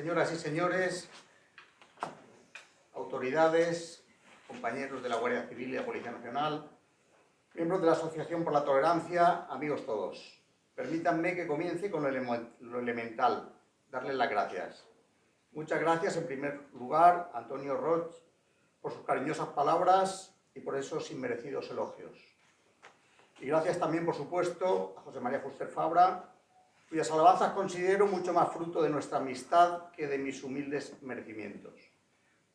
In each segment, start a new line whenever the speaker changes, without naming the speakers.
Señoras y señores, autoridades, compañeros de la Guardia Civil y la Policía Nacional, miembros de la Asociación por la Tolerancia, amigos todos, permítanme que comience con lo elemental, darles las gracias. Muchas gracias, en primer lugar, a Antonio Roig, por sus cariñosas palabras y por esos inmerecidos elogios. Y gracias también, por supuesto, a José María Fuster Fabra, cuyas alabanzas considero mucho más fruto de nuestra amistad que de mis humildes merecimientos.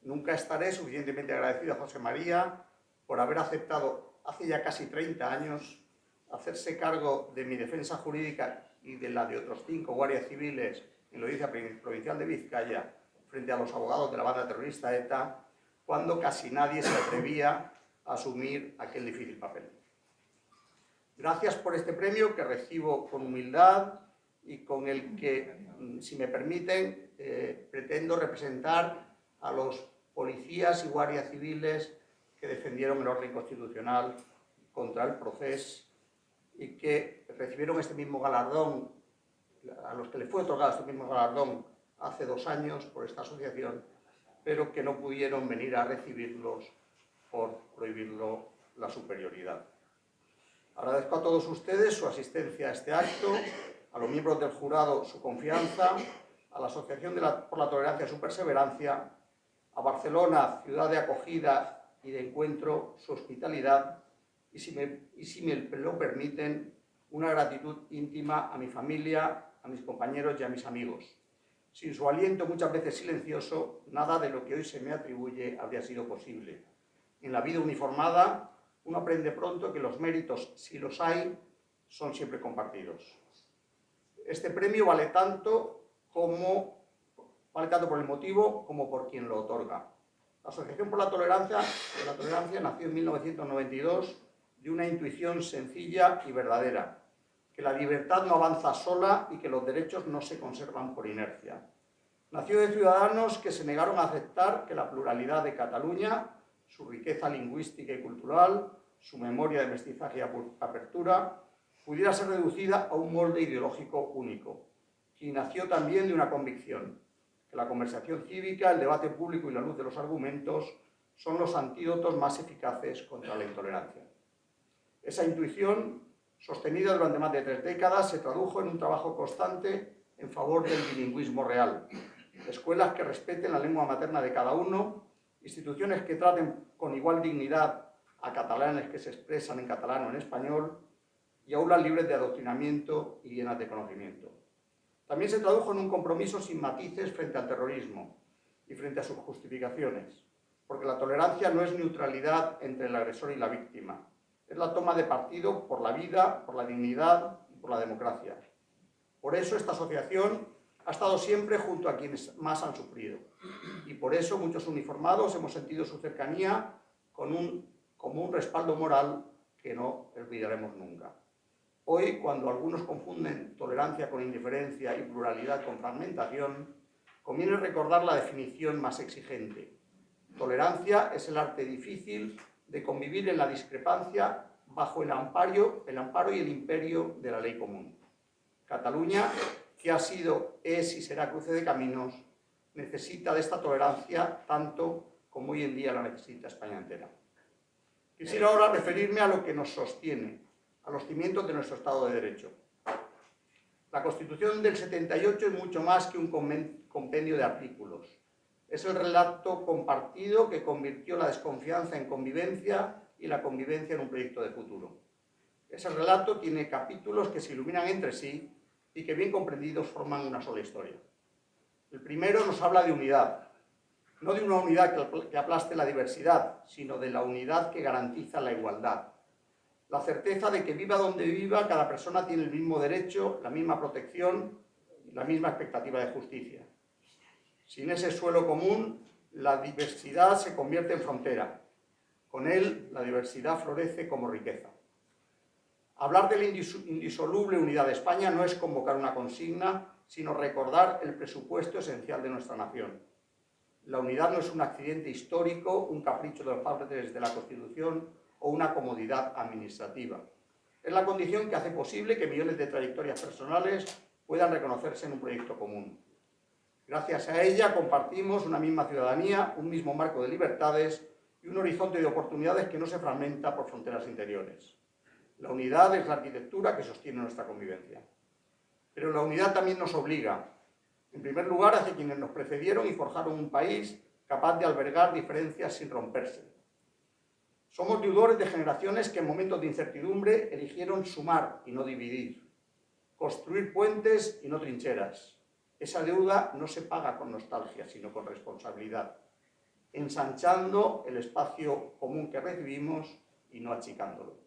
Nunca estaré suficientemente agradecido a José María por haber aceptado hace ya casi 30 años hacerse cargo de mi defensa jurídica y de la de otros 5 guardias civiles en la Audiencia Provincial de Vizcaya frente a los abogados de la banda terrorista ETA, cuando casi nadie se atrevía a asumir aquel difícil papel. Gracias por este premio que recibo con humildad y con el que, si me permiten, pretendo representar a los policías y guardias civiles que defendieron el orden constitucional contra el procés y que recibieron este mismo galardón, a los que les fue otorgado este mismo galardón hace 2 años por esta asociación, pero que no pudieron venir a recibirlos por prohibirlo la superioridad. Agradezco a todos ustedes su asistencia a este acto, a los miembros del jurado su confianza, a la Asociación por la Tolerancia su perseverancia, a Barcelona, ciudad de acogida y de encuentro, su hospitalidad, y si me lo permiten, una gratitud íntima a mi familia, a mis compañeros y a mis amigos. Sin su aliento, muchas veces silencioso, nada de lo que hoy se me atribuye habría sido posible. En la vida uniformada, uno aprende pronto que los méritos, si los hay, son siempre compartidos. Este premio vale tanto por el motivo como por quien lo otorga. La Asociación por la Tolerancia nació en 1992 de una intuición sencilla y verdadera, que la libertad no avanza sola y que los derechos no se conservan por inercia. Nació de ciudadanos que se negaron a aceptar que la pluralidad de Cataluña, su riqueza lingüística y cultural, su memoria de mestizaje y apertura, pudiera ser reducida a un molde ideológico único. Y nació también de una convicción, que la conversación cívica, el debate público y la luz de los argumentos son los antídotos más eficaces contra la intolerancia. Esa intuición, sostenida durante más de 3 décadas, se tradujo en un trabajo constante en favor del bilingüismo real. Escuelas que respeten la lengua materna de cada uno, instituciones que traten con igual dignidad a catalanes que se expresan en catalán o en español, y aulas libres de adoctrinamiento y llenas de conocimiento. También se tradujo en un compromiso sin matices frente al terrorismo y frente a sus justificaciones, porque la tolerancia no es neutralidad entre el agresor y la víctima, es la toma de partido por la vida, por la dignidad y por la democracia. Por eso esta asociación ha estado siempre junto a quienes más han sufrido, y por eso muchos uniformados hemos sentido su cercanía como un respaldo moral que no olvidaremos nunca. Hoy, cuando algunos confunden tolerancia con indiferencia y pluralidad con fragmentación, conviene recordar la definición más exigente. Tolerancia es el arte difícil de convivir en la discrepancia bajo el amparo y el imperio de la ley común. Cataluña, que ha sido, es y será cruce de caminos, necesita de esta tolerancia tanto como hoy en día la necesita España entera. Quisiera ahora referirme a lo que nos sostiene, a los cimientos de nuestro Estado de Derecho. La Constitución del 78 es mucho más que un compendio de artículos. Es el relato compartido que convirtió la desconfianza en convivencia y la convivencia en un proyecto de futuro. Ese relato tiene capítulos que se iluminan entre sí y que, bien comprendidos, forman una sola historia. El primero nos habla de unidad, no de una unidad que aplaste la diversidad, sino de la unidad que garantiza la igualdad. La certeza de que viva donde viva, cada persona tiene el mismo derecho, la misma protección y la misma expectativa de justicia. Sin ese suelo común, la diversidad se convierte en frontera. Con él, la diversidad florece como riqueza. Hablar de la indisoluble unidad de España no es convocar una consigna, sino recordar el presupuesto esencial de nuestra nación. La unidad no es un accidente histórico, un capricho de los padres de la Constitución o una comodidad administrativa. Es la condición que hace posible que millones de trayectorias personales puedan reconocerse en un proyecto común. Gracias a ella compartimos una misma ciudadanía, un mismo marco de libertades y un horizonte de oportunidades que no se fragmenta por fronteras interiores. La unidad es la arquitectura que sostiene nuestra convivencia. Pero la unidad también nos obliga, en primer lugar, hacia quienes nos precedieron y forjaron un país capaz de albergar diferencias sin romperse. Somos deudores de generaciones que en momentos de incertidumbre eligieron sumar y no dividir, construir puentes y no trincheras. Esa deuda no se paga con nostalgia, sino con responsabilidad, ensanchando el espacio común que recibimos y no achicándolo.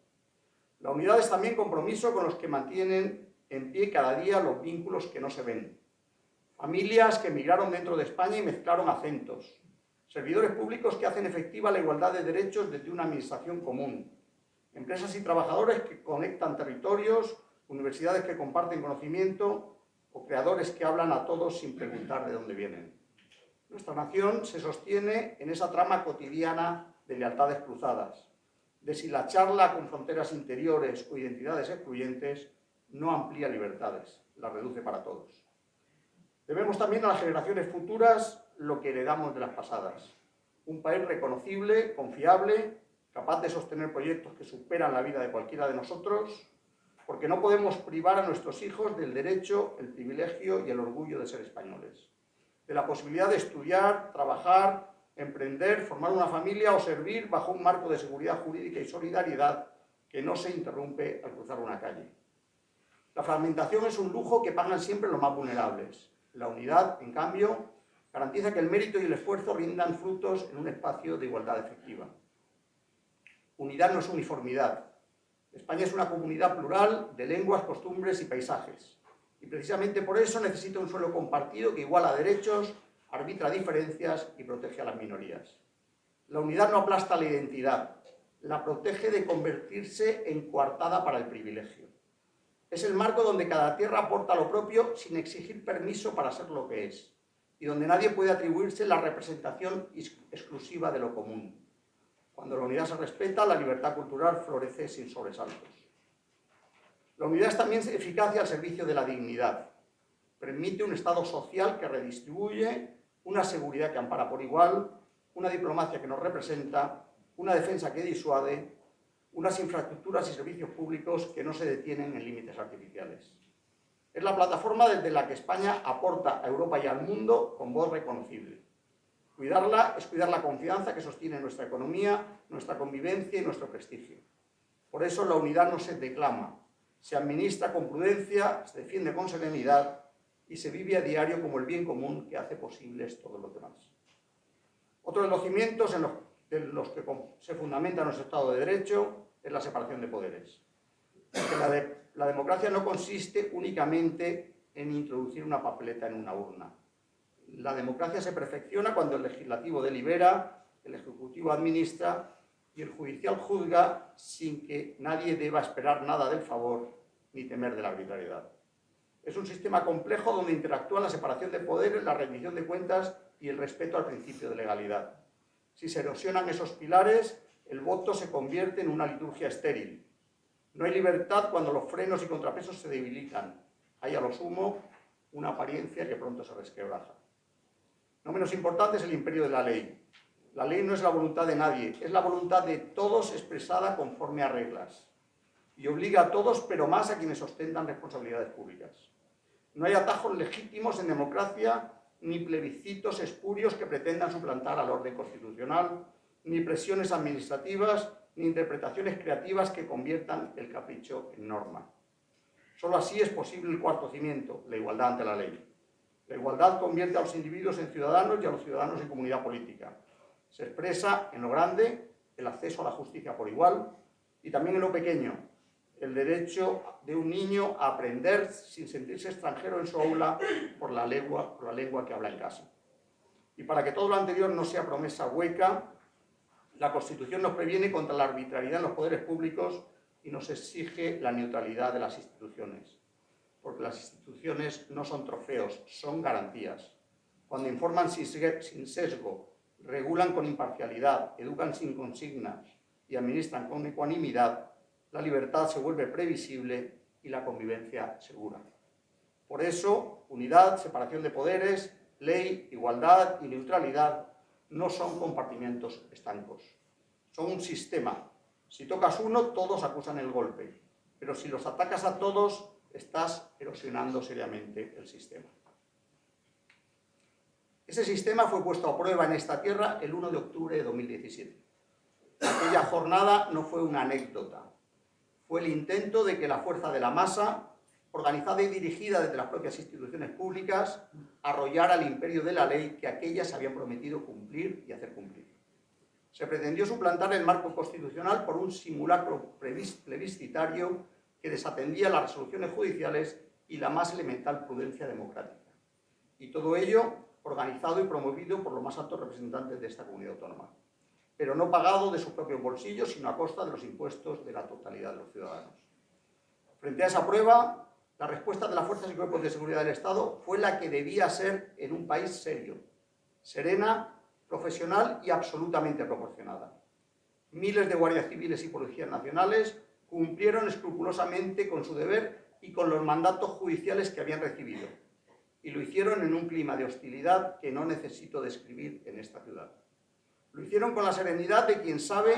La unidad es también compromiso con los que mantienen en pie cada día los vínculos que no se ven. Familias que emigraron dentro de España y mezclaron acentos. Servidores públicos que hacen efectiva la igualdad de derechos desde una administración común. Empresas y trabajadores que conectan territorios, universidades que comparten conocimiento o creadores que hablan a todos sin preguntar de dónde vienen. Nuestra nación se sostiene en esa trama cotidiana de lealtades cruzadas, de si la charla con fronteras interiores o identidades excluyentes no amplía libertades, las reduce para todos. Debemos también a las generaciones futuras lo que heredamos de las pasadas. Un país reconocible, confiable, capaz de sostener proyectos que superan la vida de cualquiera de nosotros, porque no podemos privar a nuestros hijos del derecho, el privilegio y el orgullo de ser españoles, de la posibilidad de estudiar, trabajar, emprender, formar una familia o servir bajo un marco de seguridad jurídica y solidaridad que no se interrumpe al cruzar una calle. La fragmentación es un lujo que pagan siempre los más vulnerables. La unidad, en cambio, garantiza que el mérito y el esfuerzo rindan frutos en un espacio de igualdad efectiva. Unidad no es uniformidad. España es una comunidad plural de lenguas, costumbres y paisajes. Y precisamente por eso necesita un suelo compartido que iguala derechos, arbitra diferencias y protege a las minorías. La unidad no aplasta la identidad, la protege de convertirse en coartada para el privilegio. Es el marco donde cada tierra aporta lo propio sin exigir permiso para ser lo que es, y donde nadie puede atribuirse la representación exclusiva de lo común. Cuando la unidad se respeta, la libertad cultural florece sin sobresaltos. La unidad es también eficacia al servicio de la dignidad. Permite un Estado social que redistribuye, una seguridad que ampara por igual, una diplomacia que nos representa, una defensa que disuade, unas infraestructuras y servicios públicos que no se detienen en límites artificiales. Es la plataforma desde la que España aporta a Europa y al mundo con voz reconocible. Cuidarla es cuidar la confianza que sostiene nuestra economía, nuestra convivencia y nuestro prestigio. Por eso la unidad no se declama, se administra con prudencia, se defiende con serenidad y se vive a diario como el bien común que hace posibles todos los demás. Otro de los cimientos en los que se fundamenta nuestro Estado de Derecho es la separación de poderes. Porque la democracia no consiste únicamente en introducir una papeleta en una urna. La democracia se perfecciona cuando el legislativo delibera, el ejecutivo administra y el judicial juzga sin que nadie deba esperar nada del favor ni temer de la arbitrariedad. Es un sistema complejo donde interactúan la separación de poderes, la rendición de cuentas y el respeto al principio de legalidad. Si se erosionan esos pilares, el voto se convierte en una liturgia estéril. No hay libertad cuando los frenos y contrapesos se debilitan. Hay a lo sumo una apariencia que pronto se resquebraja. No menos importante es el imperio de la ley. La ley no es la voluntad de nadie, es la voluntad de todos expresada conforme a reglas. Y obliga a todos, pero más a quienes ostentan responsabilidades públicas. No hay atajos legítimos en democracia, ni plebiscitos espurios que pretendan suplantar al orden constitucional, ni presiones administrativas, ni interpretaciones creativas que conviertan el capricho en norma. Solo así es posible el cuarto cimiento, la igualdad ante la ley. La igualdad convierte a los individuos en ciudadanos y a los ciudadanos en comunidad política. Se expresa en lo grande, el acceso a la justicia por igual, y también en lo pequeño, el derecho de un niño a aprender sin sentirse extranjero en su aula por la lengua que habla en casa. Y para que todo lo anterior no sea promesa hueca, la Constitución nos previene contra la arbitrariedad en los poderes públicos y nos exige la neutralidad de las instituciones. Porque las instituciones no son trofeos, son garantías. Cuando informan sin sesgo, regulan con imparcialidad, educan sin consignas y administran con ecuanimidad, la libertad se vuelve previsible y la convivencia segura. Por eso, unidad, separación de poderes, Ley, igualdad y neutralidad no son compartimentos estancos. Son un sistema. Si tocas uno, todos acusan el golpe. Pero si los atacas a todos, estás erosionando seriamente el sistema. Ese sistema fue puesto a prueba en esta tierra el 1 de octubre de 2017. Aquella jornada no fue una anécdota. Fue el intento de que la fuerza de la masa, organizada y dirigida desde las propias instituciones públicas, arrollara al imperio de la ley que aquellas habían prometido cumplir y hacer cumplir. Se pretendió suplantar el marco constitucional por un simulacro plebiscitario que desatendía las resoluciones judiciales y la más elemental prudencia democrática. Y todo ello organizado y promovido por los más altos representantes de esta comunidad autónoma, pero no pagado de sus propios bolsillos, sino a costa de los impuestos de la totalidad de los ciudadanos. Frente a esa prueba, la respuesta de las fuerzas y cuerpos de seguridad del Estado fue la que debía ser en un país serio, serena, profesional y absolutamente proporcionada. Miles de guardias civiles y policías nacionales cumplieron escrupulosamente con su deber y con los mandatos judiciales que habían recibido, y lo hicieron en un clima de hostilidad que no necesito describir en esta ciudad. Lo hicieron con la serenidad de quien sabe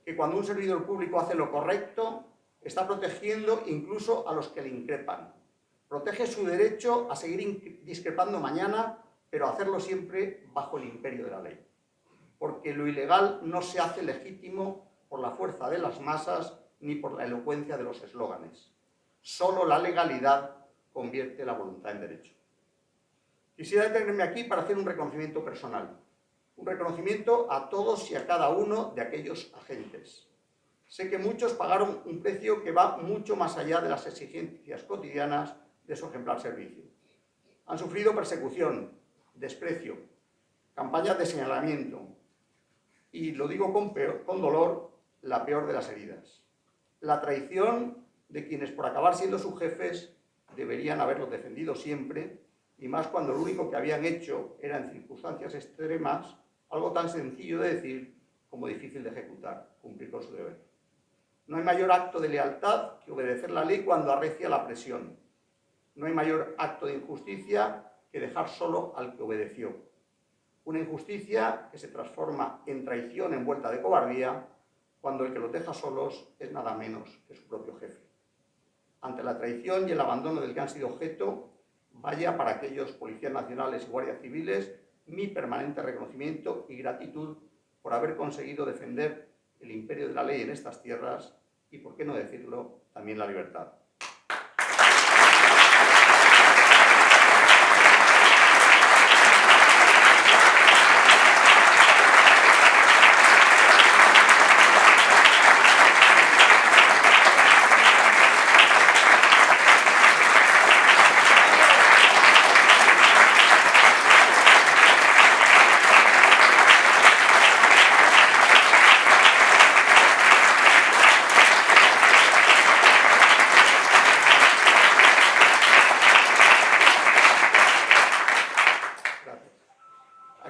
que cuando un servidor público hace lo correcto, está protegiendo incluso a los que le increpan. Protege su derecho a seguir discrepando mañana, pero hacerlo siempre bajo el imperio de la ley. Porque lo ilegal no se hace legítimo por la fuerza de las masas ni por la elocuencia de los eslóganes. Solo la legalidad convierte la voluntad en derecho. Quisiera detenerme aquí para hacer un reconocimiento personal. Un reconocimiento a todos y a cada uno de aquellos agentes. Sé que muchos pagaron un precio que va mucho más allá de las exigencias cotidianas de su ejemplar servicio. Han sufrido persecución, desprecio, campañas de señalamiento y, lo digo con dolor, la peor de las heridas. La traición de quienes, por acabar siendo sus jefes, deberían haberlos defendido siempre, y más cuando lo único que habían hecho era, en circunstancias extremas, algo tan sencillo de decir como difícil de ejecutar, cumplir con su deber. No hay mayor acto de lealtad que obedecer la ley cuando arrecia la presión. No hay mayor acto de injusticia que dejar solo al que obedeció. Una injusticia que se transforma en traición envuelta de cobardía cuando el que los deja solos es nada menos que su propio jefe. Ante la traición y el abandono del que han sido objeto, vaya para aquellos policías nacionales y guardias civiles mi permanente reconocimiento y gratitud por haber conseguido defender el imperio de la ley en estas tierras y, por qué no decirlo, también la libertad.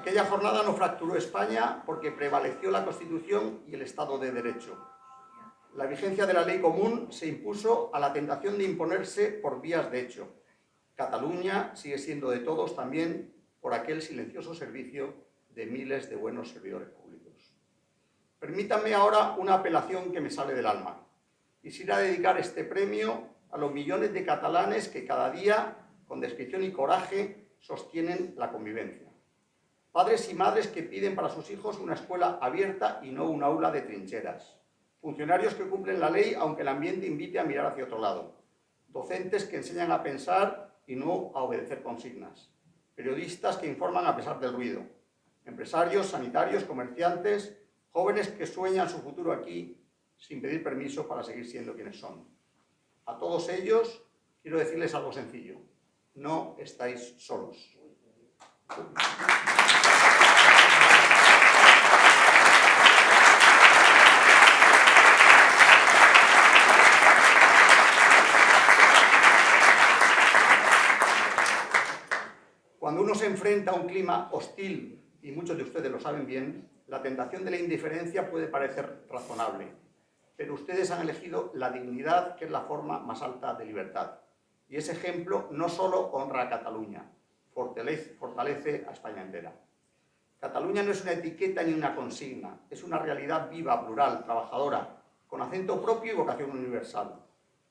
Aquella jornada no fracturó España porque prevaleció la Constitución y el Estado de Derecho. La vigencia de la ley común se impuso a la tentación de imponerse por vías de hecho. Cataluña sigue siendo de todos también por aquel silencioso servicio de miles de buenos servidores públicos. Permítanme ahora una apelación que me sale del alma. Quisiera dedicar este premio a los millones de catalanes que cada día, con descripción y coraje, sostienen la convivencia. Padres y madres que piden para sus hijos una escuela abierta y no un aula de trincheras. Funcionarios que cumplen la ley aunque el ambiente invite a mirar hacia otro lado. Docentes que enseñan a pensar y no a obedecer consignas. Periodistas que informan a pesar del ruido. Empresarios, sanitarios, comerciantes, jóvenes que sueñan su futuro aquí sin pedir permiso para seguir siendo quienes son. A todos ellos quiero decirles algo sencillo. No estáis solos. Cuando uno se enfrenta a un clima hostil, y muchos de ustedes lo saben bien, la tentación de la indiferencia puede parecer razonable, pero ustedes han elegido la dignidad, que es la forma más alta de libertad. Y ese ejemplo no solo honra a Cataluña, fortalece a España entera. Cataluña no es una etiqueta ni una consigna, es una realidad viva, plural, trabajadora, con acento propio y vocación universal.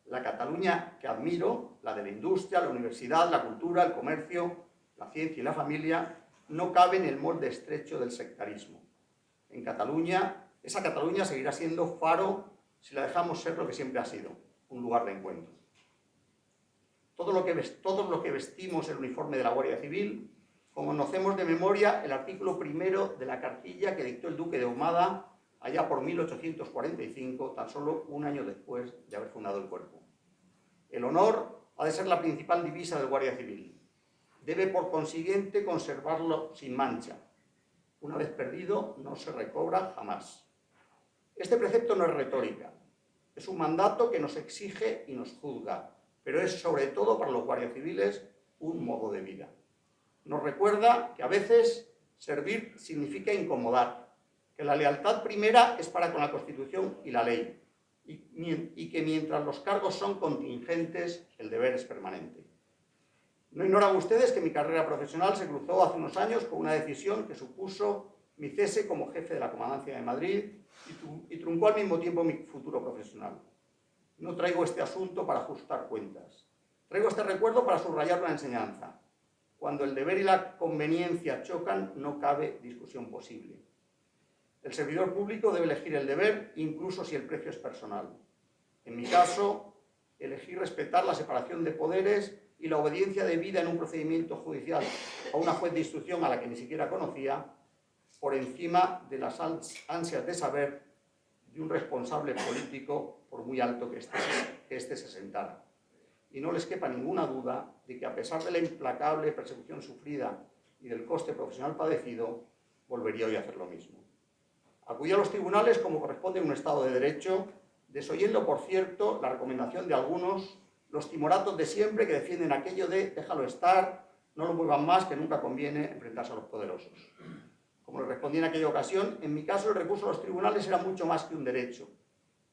La Cataluña que admiro, la de la industria, la universidad, la cultura, el comercio, la ciencia y la familia, no cabe en el molde estrecho del sectarismo. En Cataluña, esa Cataluña seguirá siendo faro si la dejamos ser lo que siempre ha sido, un lugar de encuentro. Todos los que vestimos el uniforme de la Guardia Civil conocemos de memoria el artículo primero de la cartilla que dictó el duque de Ahumada allá por 1845, tan solo un año después de haber fundado el cuerpo. El honor ha de ser la principal divisa del Guardia Civil. Debe, por consiguiente, conservarlo sin mancha. Una vez perdido, no se recobra jamás. Este precepto no es retórica. Es un mandato que nos exige y nos juzga, pero es sobre todo para los guardias civiles un modo de vida. Nos recuerda que a veces servir significa incomodar, que la lealtad primera es para con la Constitución y la ley, y que mientras los cargos son contingentes, el deber es permanente. No ignoran ustedes que mi carrera profesional se cruzó hace unos años con una decisión que supuso mi cese como jefe de la Comandancia de Madrid y truncó al mismo tiempo mi futuro profesional. No traigo este asunto para ajustar cuentas. Traigo este recuerdo para subrayar una enseñanza. Cuando el deber y la conveniencia chocan, no cabe discusión posible. El servidor público debe elegir el deber, incluso si el precio es personal. En mi caso, elegí respetar la separación de poderes y la obediencia debida en un procedimiento judicial a una juez de instrucción a la que ni siquiera conocía, por encima de las ansias de saber de un responsable político, por muy alto que éste se sentara. Y no les quepa ninguna duda de que, a pesar de la implacable persecución sufrida y del coste profesional padecido, volvería hoy a hacer lo mismo. Acudí a los tribunales como corresponde en un Estado de Derecho, desoyendo, por cierto, la recomendación de algunos, los timoratos de siempre que defienden aquello de déjalo estar, no lo muevan más, que nunca conviene enfrentarse a los poderosos. Como le respondí en aquella ocasión, en mi caso el recurso a los tribunales era mucho más que un derecho.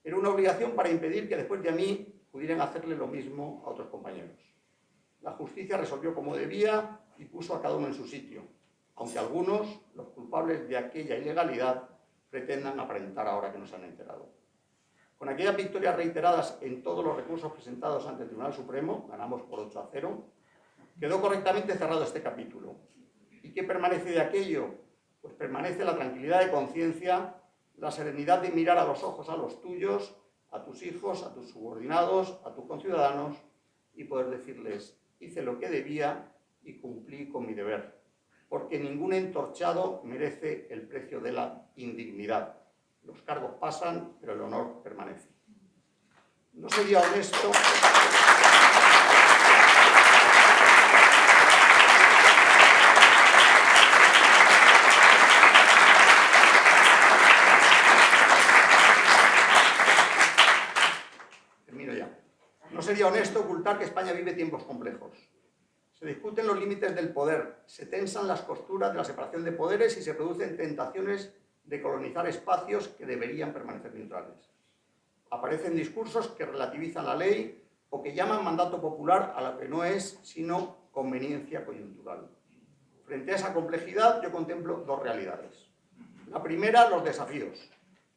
Era una obligación para impedir que después de mí pudieran hacerle lo mismo a otros compañeros. La justicia resolvió como debía y puso a cada uno en su sitio, aunque algunos, los culpables de aquella ilegalidad, pretendan aparentar ahora que no se han enterado. Con aquellas victorias reiteradas en todos los recursos presentados ante el Tribunal Supremo, ganamos por 8-0, quedó correctamente cerrado este capítulo. ¿Y qué permanece de aquello? Pues permanece la tranquilidad de conciencia, la serenidad de mirar a los ojos a los tuyos, a tus hijos, a tus subordinados, a tus conciudadanos, y poder decirles, hice lo que debía y cumplí con mi deber, porque ningún entorchado merece el precio de la indignidad. Los cargos pasan, pero el honor permanece. No sería honesto... No sería honesto ocultar que España vive tiempos complejos. Se discuten los límites del poder, se tensan las costuras de la separación de poderes y se producen tentaciones de colonizar espacios que deberían permanecer neutrales. Aparecen discursos que relativizan la ley o que llaman mandato popular a lo que no es sino conveniencia coyuntural. Frente a esa complejidad, yo contemplo dos realidades. La primera, los desafíos,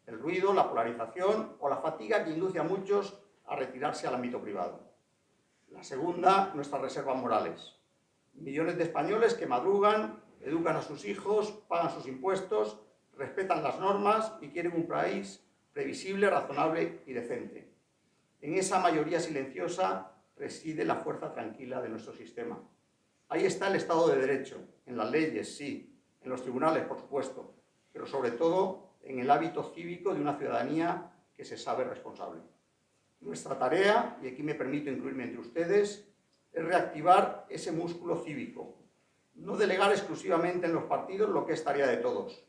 el ruido, la polarización o la fatiga que induce a muchos a retirarse al ámbito privado. La segunda, nuestras reservas morales. Millones de españoles que madrugan, educan a sus hijos, pagan sus impuestos, respetan las normas y quieren un país previsible, razonable y decente. En esa mayoría silenciosa reside la fuerza tranquila de nuestro sistema. Ahí está el Estado de Derecho, en las leyes, sí, en los tribunales, por supuesto, pero sobre todo en el hábito cívico de una ciudadanía que se sabe responsable. Nuestra tarea, y aquí me permito incluirme entre ustedes, es reactivar ese músculo cívico, no delegar exclusivamente en los partidos lo que es tarea de todos,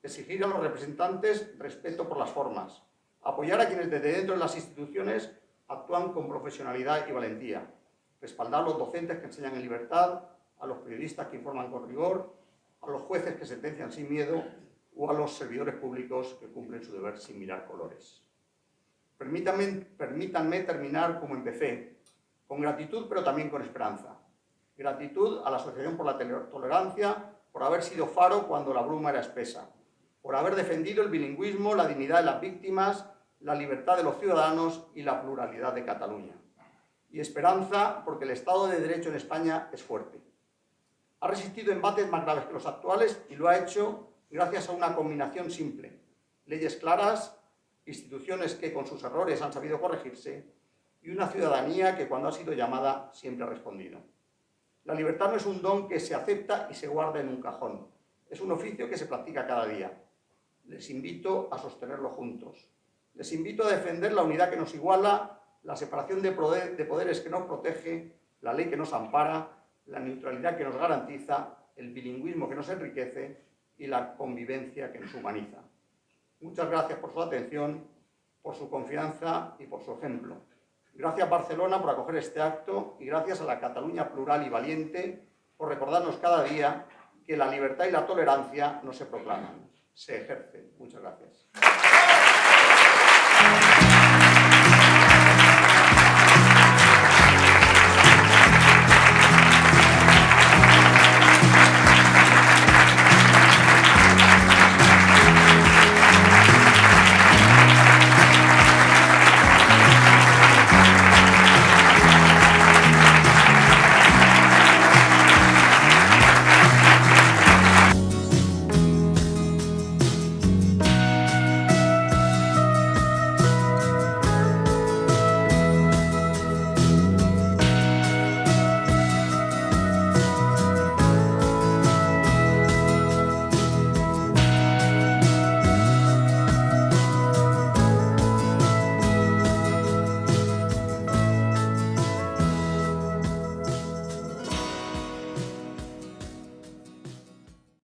exigir a los representantes respeto por las formas, apoyar a quienes desde dentro de las instituciones actúan con profesionalidad y valentía, respaldar a los docentes que enseñan en libertad, a los periodistas que informan con rigor, a los jueces que sentencian sin miedo o a los servidores públicos que cumplen su deber sin mirar colores. Permítanme terminar como empecé, con gratitud pero también con esperanza. Gratitud a la Asociación por la Tolerancia por haber sido faro cuando la bruma era espesa, por haber defendido el bilingüismo, la dignidad de las víctimas, la libertad de los ciudadanos y la pluralidad de Cataluña. Y esperanza porque el Estado de Derecho en España es fuerte. Ha resistido embates más graves que los actuales y lo ha hecho gracias a una combinación simple: leyes claras, instituciones que con sus errores han sabido corregirse y una ciudadanía que cuando ha sido llamada siempre ha respondido. La libertad no es un don que se acepta y se guarda en un cajón. Es un oficio que se practica cada día. Les invito a sostenerlo juntos. Les invito a defender la unidad que nos iguala, la separación de poderes que nos protege, la ley que nos ampara, la neutralidad que nos garantiza, el bilingüismo que nos enriquece y la convivencia que nos humaniza. Muchas gracias por su atención, por su confianza y por su ejemplo. Gracias, Barcelona, por acoger este acto y gracias a la Cataluña plural y valiente por recordarnos cada día que la libertad y la tolerancia no se proclaman, se ejercen. Muchas gracias.